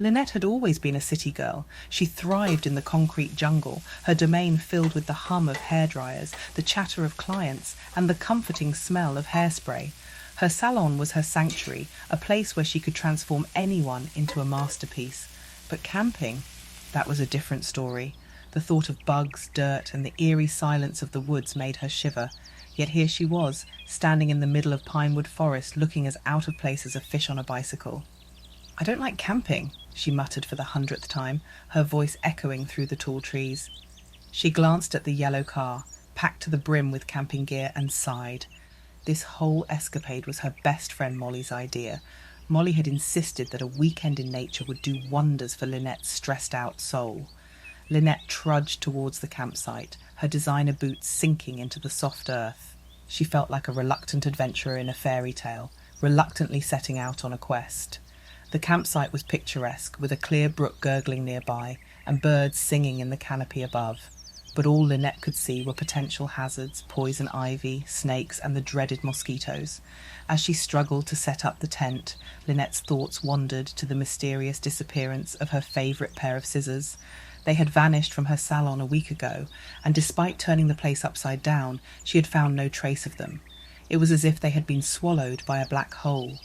Lynette had always been a city girl. She thrived in the concrete jungle, her domain filled with the hum of hairdryers, the chatter of clients, and the comforting smell of hairspray. Her salon was her sanctuary, a place where she could transform anyone into a masterpiece. But camping, that was a different story. The thought of bugs, dirt, and the eerie silence of the woods made her shiver. Yet here she was, standing in the middle of Pinewood Forest, looking as out of place as a fish on a bicycle. "I don't like camping," she muttered for the 100th time, her voice echoing through the tall trees. She glanced at the yellow car, packed to the brim with camping gear, and sighed. This whole escapade was her best friend Molly's idea. Molly had insisted that a weekend in nature would do wonders for Lynette's stressed-out soul. Lynette trudged towards the campsite, her designer boots sinking into the soft earth. She felt like a reluctant adventurer in a fairy tale, reluctantly setting out on a quest. The campsite was picturesque, with a clear brook gurgling nearby and birds singing in the canopy above. But all Lynette could see were potential hazards, poison ivy, snakes, and the dreaded mosquitoes. As she struggled to set up the tent, Lynette's thoughts wandered to the mysterious disappearance of her favourite pair of scissors. They had vanished from her salon a week ago, and despite turning the place upside down, she had found no trace of them. It was as if they had been swallowed by a black hole.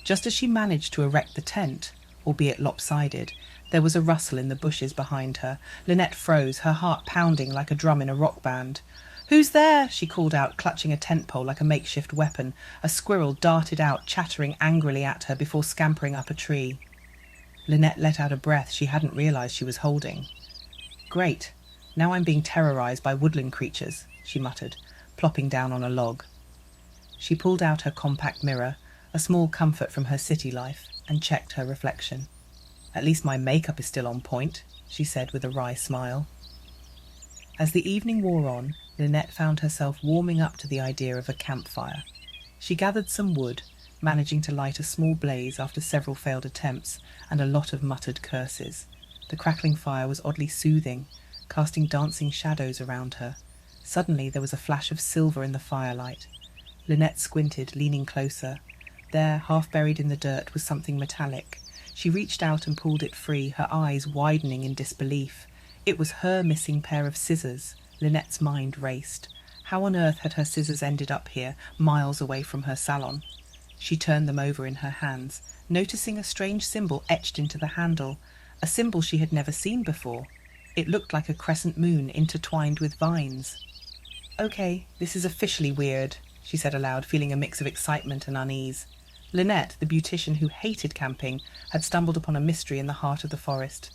Just as she managed to erect the tent, albeit lopsided, there was a rustle in the bushes behind her. Lynette froze, her heart pounding like a drum in a rock band. "Who's there?" she called out, clutching a tent pole like a makeshift weapon. A squirrel darted out, chattering angrily at her before scampering up a tree. Lynette let out a breath she hadn't realised she was holding. "Great, now I'm being terrorised by woodland creatures," she muttered, plopping down on a log. She pulled out her compact mirror, a small comfort from her city life, and checked her reflection. "At least my makeup is still on point," she said with a wry smile. As the evening wore on, Lynette found herself warming up to the idea of a campfire. She gathered some wood, managing to light a small blaze after several failed attempts and a lot of muttered curses. The crackling fire was oddly soothing, casting dancing shadows around her. Suddenly there was a flash of silver in the firelight. Lynette squinted, leaning closer. There, half buried in the dirt, was something metallic. She reached out and pulled it free, her eyes widening in disbelief. It was her missing pair of scissors. Lynette's mind raced. How on earth had her scissors ended up here, miles away from her salon? She turned them over in her hands, noticing a strange symbol etched into the handle, a symbol she had never seen before. It looked like a crescent moon intertwined with vines. "Okay, this is officially weird," she said aloud, feeling a mix of excitement and unease. Lynette, the beautician who hated camping, had stumbled upon a mystery in the heart of the forest.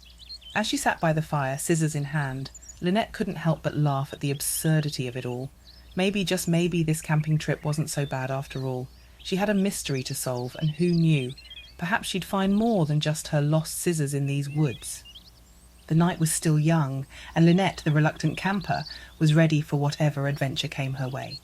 As she sat by the fire, scissors in hand, Lynette couldn't help but laugh at the absurdity of it all. Maybe, just maybe, this camping trip wasn't so bad after all. She had a mystery to solve, and who knew? Perhaps she'd find more than just her lost scissors in these woods. The night was still young, and Lynette, the reluctant camper, was ready for whatever adventure came her way.